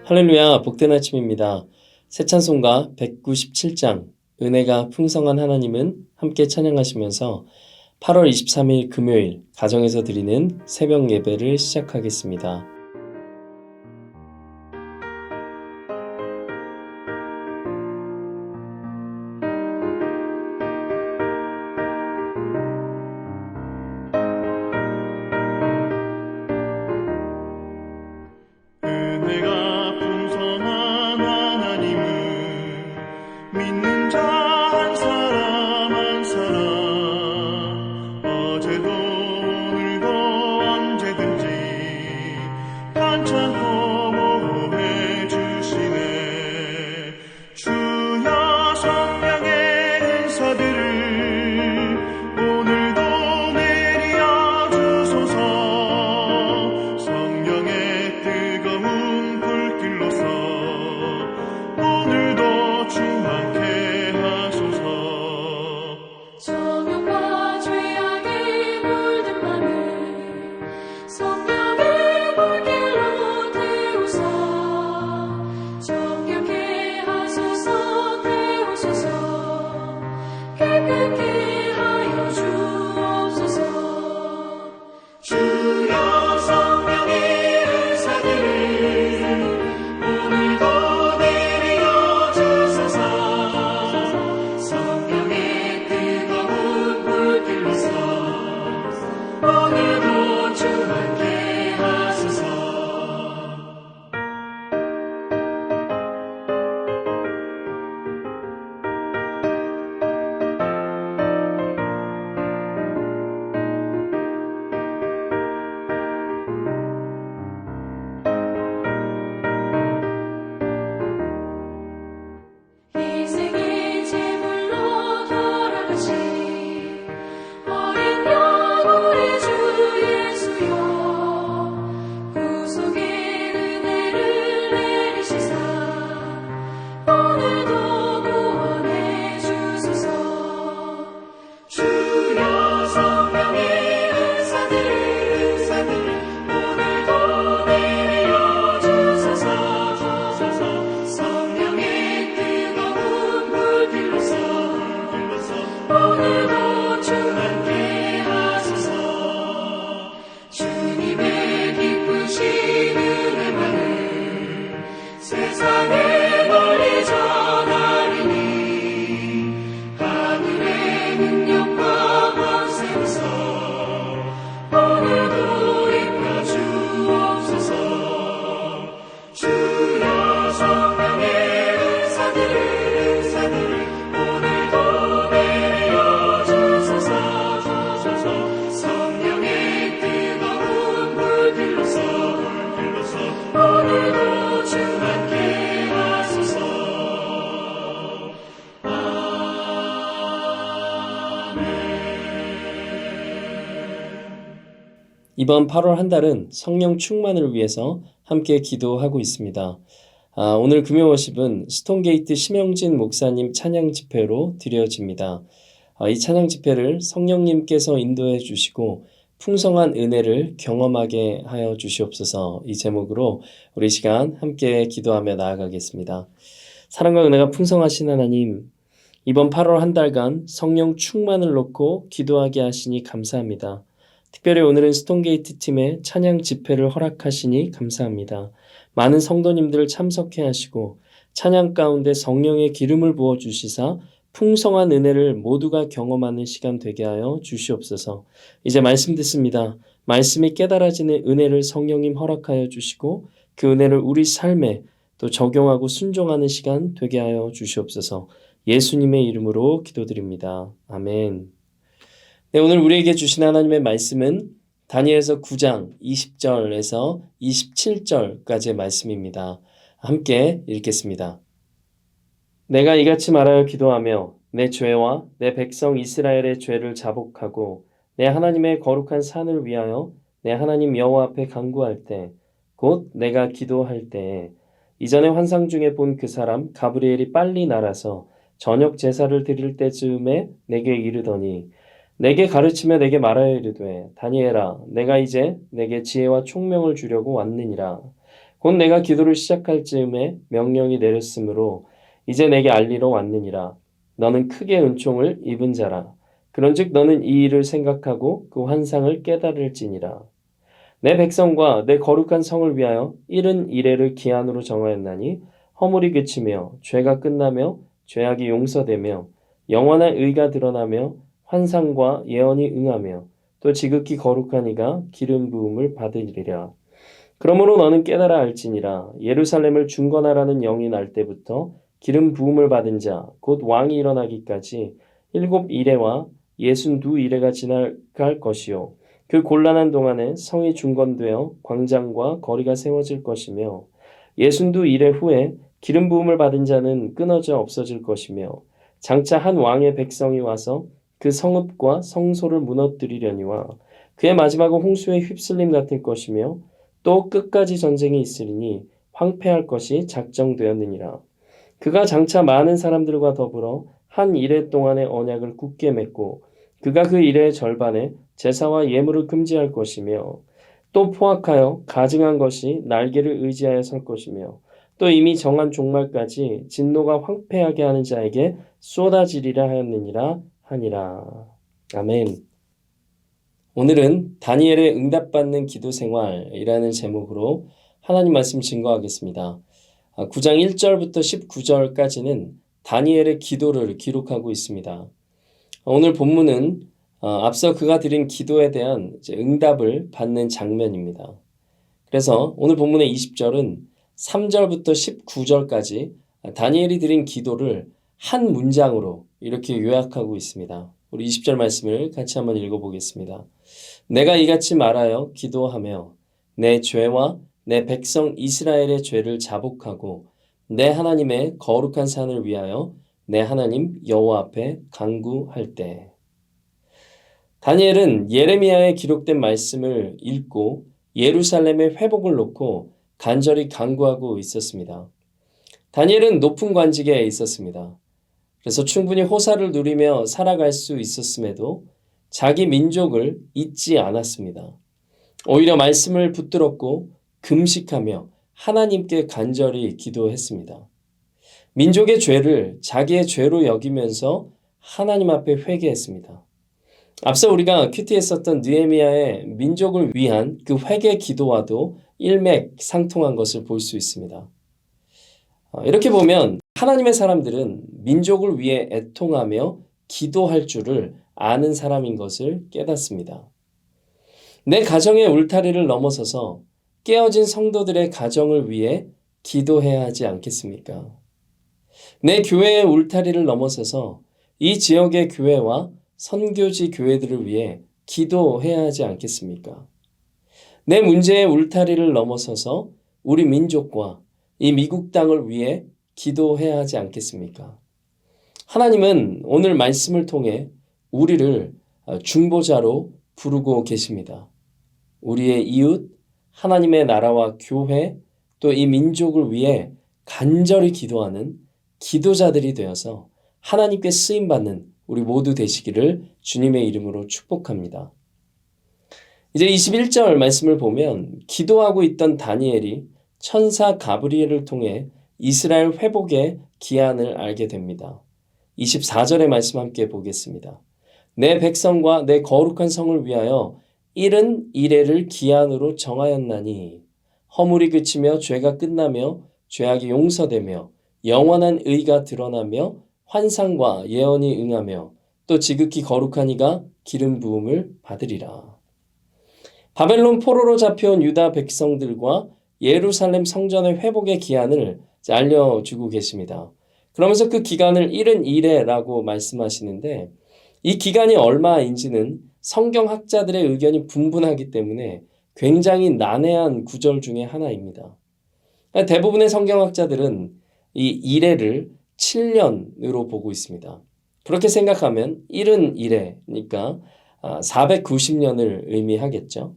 할렐루야, 복된 아침입니다. 새 찬송가 197장, 은혜가 풍성한 하나님은 함께 찬양하시면서 8월 23일 금요일 가정에서 드리는 새벽 예배를 시작하겠습니다. 은혜가 풍성한 하나님은 믿는 자 한 사람 한 사람 어제도 오늘도 언제든지 괜찮고 보호해 주시네. 주여 성령의 은사들을 오늘도 내려 주소서. 성령의 뜨거운 불길로서 오늘도 충만케 하소서. 정욕과 죄악에 물든 맘을 성령의 불길로 태우사 정결케 하소서. 태우소서. 깨끗게 하여 주옵소서. 주여 성령의 은사들을 오늘도 내려 주소서. 성령의 뜨거운 불길로서 오늘도 충만케 하소서. 희생의 제물로 돌아가신 어린 양 우리 주 예수여, 구속의 은혜를 내리시사 오늘도 구원해 주소서. 주여 성령의 은사들을 오늘도 내려 주소서. 성령의 뜨거운 불길로서 오늘도 충만케 하소서. 주님의 기쁘신 은혜만을 세상에 널리 전하리니 하늘의 능력과 권세로서 오늘도 입혀 주옵소서. 주여 성령의 은사들을 오늘도 내려 주소서. 성령의 뜨거운 불길로서 오늘도 충만케 하소서. 이번 8월 한 달은 성령 충만을 위해서 함께 기도하고 있습니다. 오늘 금요 워십은 스톤게이트 심영진 목사님 찬양 집회로 드려집니다. 이 찬양 집회를 성령님께서 인도해 주시고 풍성한 은혜를 경험하게 하여 주시옵소서. 이 제목으로 우리 시간 함께 기도하며 나아가겠습니다. 사랑과 은혜가 풍성하신 하나님, 이번 8월 한 달간 성령 충만을 놓고 기도하게 하시니 감사합니다. 특별히 오늘은 스톤게이트 팀의 찬양 집회를 허락하시니 감사합니다. 많은 성도님들을 참석해 하시고 찬양 가운데 성령의 기름을 부어주시사 풍성한 은혜를 모두가 경험하는 시간 되게 하여 주시옵소서. 이제 말씀 듣습니다. 말씀이 깨달아지는 은혜를 성령님 허락하여 주시고 그 은혜를 우리 삶에 또 적용하고 순종하는 시간 되게 하여 주시옵소서. 예수님의 이름으로 기도드립니다. 아멘. 네, 오늘 우리에게 주신 하나님의 말씀은 다니엘서 9장 20절에서 27절까지의 말씀입니다. 함께 읽겠습니다. 내가 이같이 말하여 기도하며 내 죄와 내 백성 이스라엘의 죄를 자복하고 내 하나님의 거룩한 산을 위하여 내 하나님 여호와 앞에 간구할 때, 곧 내가 기도할 때에 이전에 환상 중에 본 그 사람 가브리엘이 빨리 날아서 저녁 제사를 드릴 때쯤에 내게 이르더니 내게 가르치며 내게 말하여 이르되 다니엘아 내가 이제 내게 지혜와 총명을 주려고 왔느니라. 곧 내가 기도를 시작할 즈음에 명령이 내렸으므로 이제 내게 알리러 왔느니라. 너는 크게 은총을 입은 자라. 그런즉 너는 이 일을 생각하고 그 환상을 깨달을지니라. 내 백성과 내 거룩한 성을 위하여 이른 이래를 기한으로 정하였나니 허물이 그치며 죄가 끝나며 죄악이 용서되며 영원한 의가 드러나며 환상과 예언이 응하며 또 지극히 거룩한 이가 기름 부음을 받으리라. 그러므로 너는 깨달아 알지니라. 예루살렘을 중건하라는 영이 날 때부터 기름 부음을 받은 자 곧 왕이 일어나기까지 7 이레와 62 이레가 지나갈 것이요 그 곤란한 동안에 성이 중건되어 광장과 거리가 세워질 것이며 62 이레 후에 기름 부음을 받은 자는 끊어져 없어질 것이며 장차 한 왕의 백성이 와서 그 성읍과 성소를 무너뜨리려니와 그의 마지막은 홍수의 휩쓸림 같을 것이며 또 끝까지 전쟁이 있으리니 황폐할 것이 작정되었느니라. 그가 장차 많은 사람들과 더불어 한 이레 동안의 언약을 굳게 맺고 그가 그 이레의 절반에 제사와 예물을 금지할 것이며 또 포악하여 가증한 것이 날개를 의지하여 설 것이며 또 이미 정한 종말까지 진노가 황폐하게 하는 자에게 쏟아지리라 하였느니라 하니라. 아멘. 오늘은 다니엘의 응답받는 기도 생활이라는 제목으로 하나님 말씀 증거하겠습니다. 9장 1절부터 19절까지는 다니엘의 기도를 기록하고 있습니다. 오늘 본문은 앞서 그가 드린 기도에 대한 응답을 받는 장면입니다. 그래서 오늘 본문의 20절은 3절부터 19절까지 다니엘이 드린 기도를 한 문장으로 이렇게 요약하고 있습니다. 우리 20절 말씀을 같이 한번 읽어보겠습니다. 내가 이같이 말하여 기도하며 내 죄와 내 백성 이스라엘의 죄를 자복하고 내 하나님의 거룩한 산을 위하여 내 하나님 여호와 앞에 간구할 때. 다니엘은 예레미야에 기록된 말씀을 읽고 예루살렘의 회복을 놓고 간절히 간구하고 있었습니다. 다니엘은 높은 관직에 있었습니다. 그래서 충분히 호사를 누리며 살아갈 수 있었음에도 자기 민족을 잊지 않았습니다. 오히려 말씀을 붙들었고 금식하며 하나님께 간절히 기도했습니다. 민족의 죄를 자기의 죄로 여기면서 하나님 앞에 회개했습니다. 앞서 우리가 큐티했었던 느헤미야의 민족을 위한 그 회개 기도와도 일맥상통한 것을 볼 수 있습니다. 이렇게 보면 하나님의 사람들은 민족을 위해 애통하며 기도할 줄을 아는 사람인 것을 깨닫습니다. 내 가정의 울타리를 넘어서서 깨어진 성도들의 가정을 위해 기도해야 하지 않겠습니까? 내 교회의 울타리를 넘어서서 이 지역의 교회와 선교지 교회들을 위해 기도해야 하지 않겠습니까? 내 문제의 울타리를 넘어서서 우리 민족과 이 미국 땅을 위해 기도해야 하지 않겠습니까? 하나님은 오늘 말씀을 통해 우리를 중보자로 부르고 계십니다. 우리의 이웃, 하나님의 나라와 교회, 또 이 민족을 위해 간절히 기도하는 기도자들이 되어서 하나님께 쓰임받는 우리 모두 되시기를 주님의 이름으로 축복합니다. 이제 21절 말씀을 보면 기도하고 있던 다니엘이 천사 가브리엘을 통해 이스라엘 회복의 기한을 알게 됩니다. 24절의 말씀 함께 보겠습니다. 내 백성과 내 거룩한 성을 위하여 이른 이래를 기한으로 정하였나니 허물이 그치며 죄가 끝나며 죄악이 용서되며 영원한 의가 드러나며 환상과 예언이 응하며 또 지극히 거룩한 이가 기름 부음을 받으리라. 바벨론 포로로 잡혀온 유다 백성들과 예루살렘 성전의 회복의 기한을 알려주고 계십니다. 그러면서 그 기간을 이른 이래라고 말씀하시는데 이 기간이 얼마인지는 성경학자들의 의견이 분분하기 때문에 굉장히 난해한 구절 중에 하나입니다. 대부분의 성경학자들은 이 이래를 7년으로 보고 있습니다. 그렇게 생각하면 이른 이래니까 490년을 의미하겠죠.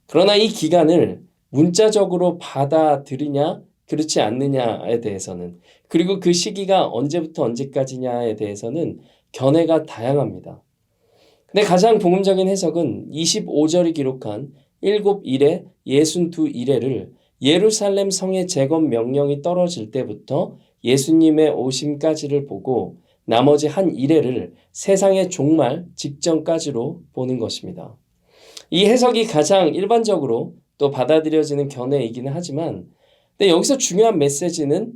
그러나 이 기간을 문자적으로 받아들이냐 그렇지 않느냐에 대해서는 그리고 그 시기가 언제부터 언제까지냐에 대해서는 견해가 다양합니다. 근데 가장 복음적인 해석은 25절이 기록한 7 이래 62 이래를 예루살렘 성의 재건 명령이 떨어질 때부터 예수님의 오심까지를 보고 나머지 한 이래를 세상의 종말 직전까지로 보는 것입니다. 이 해석이 가장 일반적으로 또 받아들여지는 견해이기는 하지만 근데 여기서 중요한 메시지는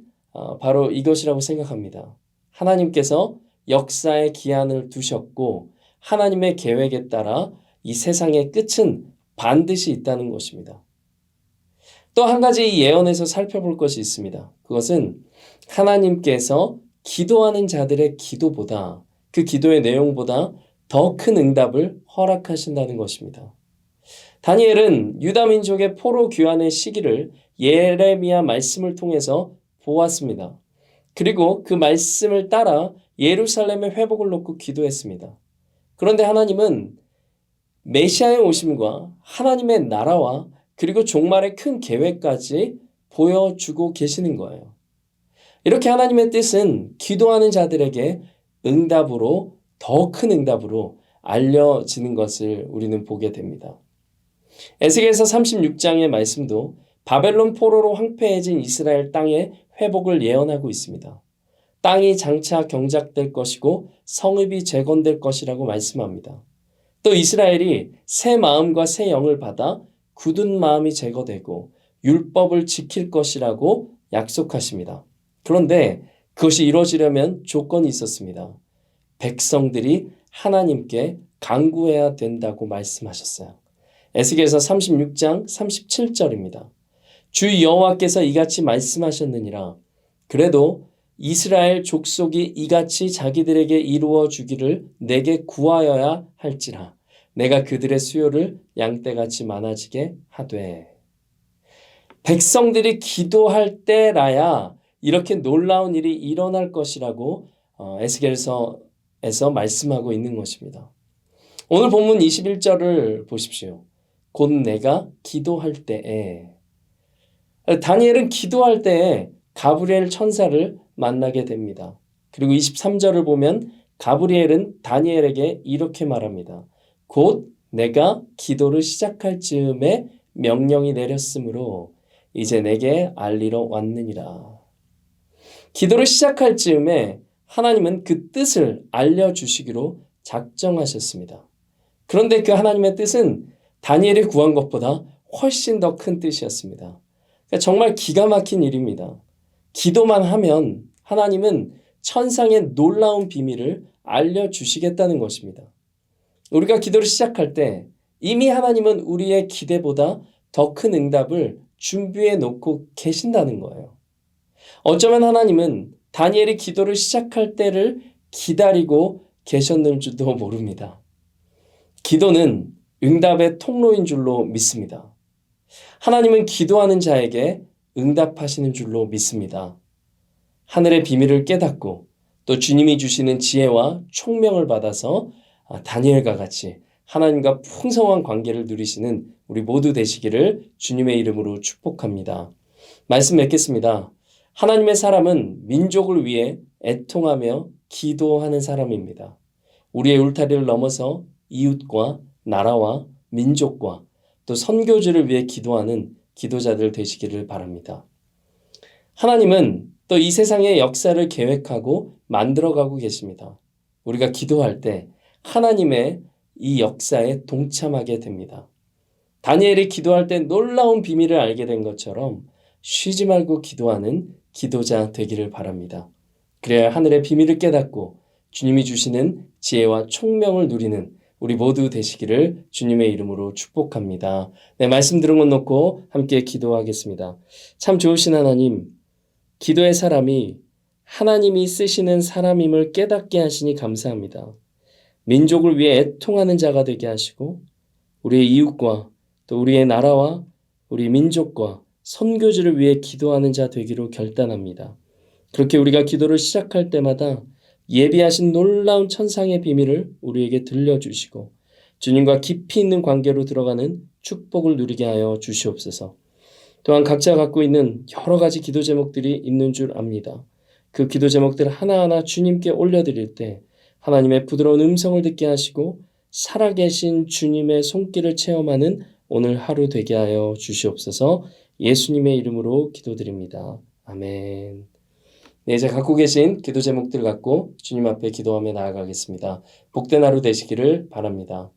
바로 이것이라고 생각합니다. 하나님께서 역사의 기한을 두셨고 하나님의 계획에 따라 이 세상의 끝은 반드시 있다는 것입니다. 또 한 가지 이 예언에서 살펴볼 것이 있습니다. 그것은 하나님께서 기도하는 자들의 기도보다 그 기도의 내용보다 더 큰 응답을 허락하신다는 것입니다. 다니엘은 유다 민족의 포로 귀환의 시기를 예레미야 말씀을 통해서 보았습니다. 그리고 그 말씀을 따라 예루살렘의 회복을 놓고 기도했습니다. 그런데 하나님은 메시아의 오심과 하나님의 나라와 그리고 종말의 큰 계획까지 보여주고 계시는 거예요. 이렇게 하나님의 뜻은 기도하는 자들에게 응답으로 더 큰 응답으로 알려지는 것을 우리는 보게 됩니다. 에스겔서 36장의 말씀도 바벨론 포로로 황폐해진 이스라엘 땅의 회복을 예언하고 있습니다. 땅이 장차 경작될 것이고 성읍이 재건될 것이라고 말씀합니다. 또 이스라엘이 새 마음과 새 영을 받아 굳은 마음이 제거되고 율법을 지킬 것이라고 약속하십니다. 그런데 그것이 이루어지려면 조건이 있었습니다. 백성들이 하나님께 간구해야 된다고 말씀하셨어요. 에스겔서 36장 37절입니다. 주 여호와께서 이같이 말씀하셨느니라. 그래도 이스라엘 족속이 이같이 자기들에게 이루어 주기를 내게 구하여야 할지라. 내가 그들의 수요를 양떼같이 많아지게 하되. 백성들이 기도할 때라야 이렇게 놀라운 일이 일어날 것이라고 에스겔서에서 말씀하고 있는 것입니다. 오늘 본문 21절을 보십시오. 곧 내가 기도할 때에. 다니엘은 기도할 때에 가브리엘 천사를 만나게 됩니다. 그리고 23절을 보면 가브리엘은 다니엘에게 이렇게 말합니다. 곧 내가 기도를 시작할 즈음에 명령이 내렸으므로 이제 내게 알리러 왔느니라. 기도를 시작할 즈음에 하나님은 그 뜻을 알려주시기로 작정하셨습니다. 그런데 그 하나님의 뜻은 다니엘이 구한 것보다 훨씬 더 큰 뜻이었습니다. 그러니까 정말 기가 막힌 일입니다. 기도만 하면 하나님은 천상의 놀라운 비밀을 알려주시겠다는 것입니다. 우리가 기도를 시작할 때 이미 하나님은 우리의 기대보다 더 큰 응답을 준비해 놓고 계신다는 거예요. 어쩌면 하나님은 다니엘이 기도를 시작할 때를 기다리고 계셨는지도 모릅니다. 기도는 응답의 통로인 줄로 믿습니다. 하나님은 기도하는 자에게 응답하시는 줄로 믿습니다. 하늘의 비밀을 깨닫고 또 주님이 주시는 지혜와 총명을 받아서 다니엘과 같이 하나님과 풍성한 관계를 누리시는 우리 모두 되시기를 주님의 이름으로 축복합니다. 말씀 맺겠습니다. 하나님의 사람은 민족을 위해 애통하며 기도하는 사람입니다. 우리의 울타리를 넘어서 이웃과 나라와 민족과 또 선교주를 위해 기도하는 기도자들 되시기를 바랍니다. 하나님은 또 이 세상의 역사를 계획하고 만들어가고 계십니다. 우리가 기도할 때 하나님의 이 역사에 동참하게 됩니다. 다니엘이 기도할 때 놀라운 비밀을 알게 된 것처럼 쉬지 말고 기도하는 기도자 되기를 바랍니다. 그래야 하늘의 비밀을 깨닫고 주님이 주시는 지혜와 총명을 누리는 우리 모두 되시기를 주님의 이름으로 축복합니다. 네, 말씀 들은 것 놓고 함께 기도하겠습니다. 참 좋으신 하나님, 기도의 사람이 하나님이 쓰시는 사람임을 깨닫게 하시니 감사합니다. 민족을 위해 애통하는 자가 되게 하시고 우리의 이웃과 또 우리의 나라와 우리 민족과 선교주를 위해 기도하는 자 되기로 결단합니다. 그렇게 우리가 기도를 시작할 때마다 예비하신 놀라운 천상의 비밀을 우리에게 들려주시고 주님과 깊이 있는 관계로 들어가는 축복을 누리게 하여 주시옵소서. 또한 각자 갖고 있는 여러 가지 기도 제목들이 있는 줄 압니다. 그 기도 제목들을 하나하나 주님께 올려드릴 때 하나님의 부드러운 음성을 듣게 하시고 살아계신 주님의 손길을 체험하는 오늘 하루 되게 하여 주시옵소서. 예수님의 이름으로 기도드립니다. 아멘. 네, 이제 갖고 계신 기도 제목들 갖고 주님 앞에 기도하며 나아가겠습니다. 복된 하루 되시기를 바랍니다.